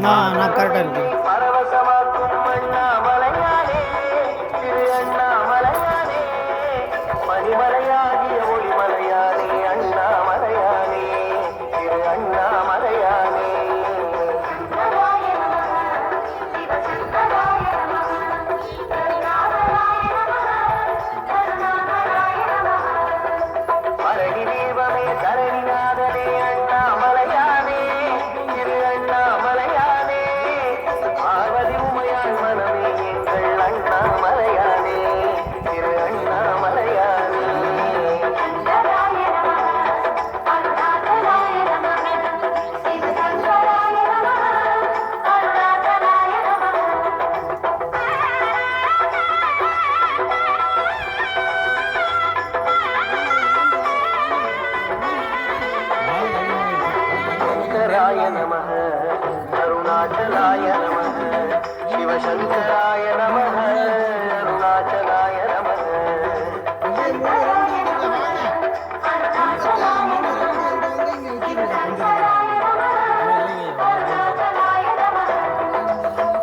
நான் கரெக்டாக இருக்கு. பரவசமாக்கும் அண்ணாமலையானே திரு அண்ணாமலையானே மணிமலையாகிய ஒளிமலையானே அண்ணாமலையானே திரு அண்ணாமலையானே மரணி தீபமே தரணிநாதனே அண்ணாமலையானே திரு அண்ணாமலையானே பார்வதி உமையாள் மனமே எங்கள் அண்ணாமலையானே திரு அண்ணாமலையானே शंकराय नमः अरुणाचलाय नमः शिवशंकराय नमः अरुणाचलाय नमः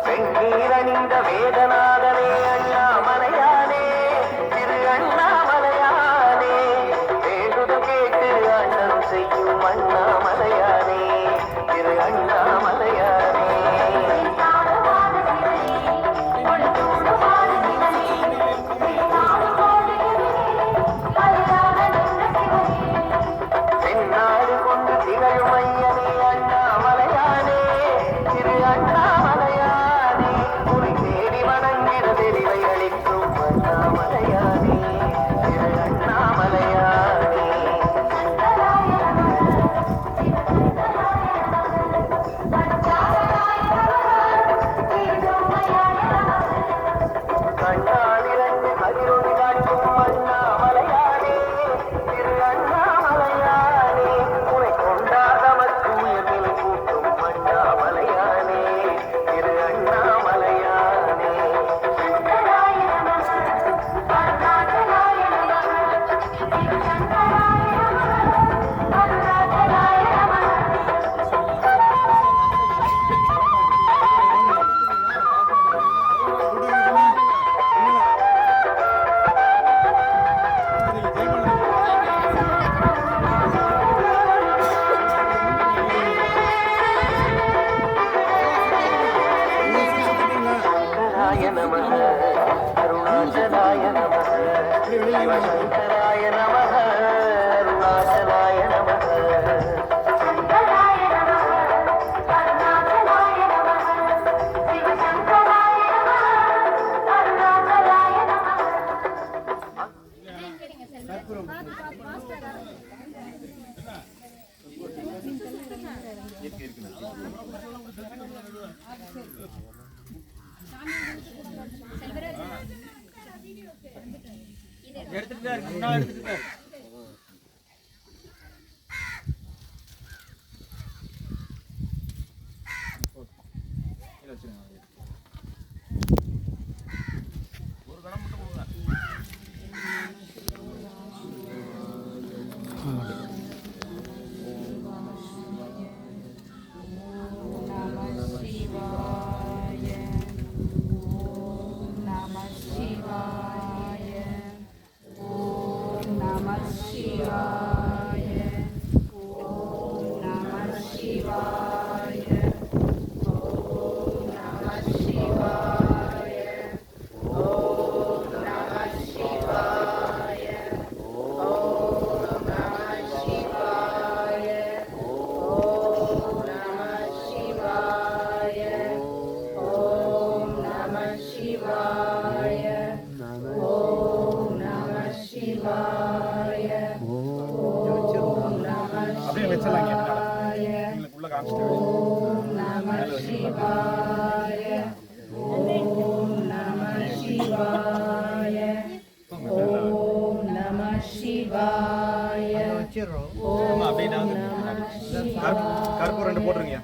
வெங்கீரணிந்த வேதநாதனே அண்ணாமலையானே திரு அண்ணாமலையானே வேண்டுத கேட்டு அண்ணன் செய்யும் அண்ணாமலையானே திரு அண்ணாமலையானே தென்னாடு கொண்டு திகழும் ஐயனே அண்ணாமலையானே திரு அண்ணாமலையானே உனை தேடி வணங்கிட தெரிவை அளிக்கும் அண்ணாமலையானே திரு அண்ணாமலையானே கண்ணாலிரண்டு கதிரொளி காட்டும் அண்ணாமலையானே திரு அண்ணாமலையானே உனை கொண்டாட மற்றூயமில் கூட்டும் அண்ணாமலையானே திரு அண்ணாமலையானே शंकराय नमः अरुणाचलाय नमः शिवशंकराय नमः अरुणाचलाय नमः கருப்பு ரெண்டு போட்டுருங்க.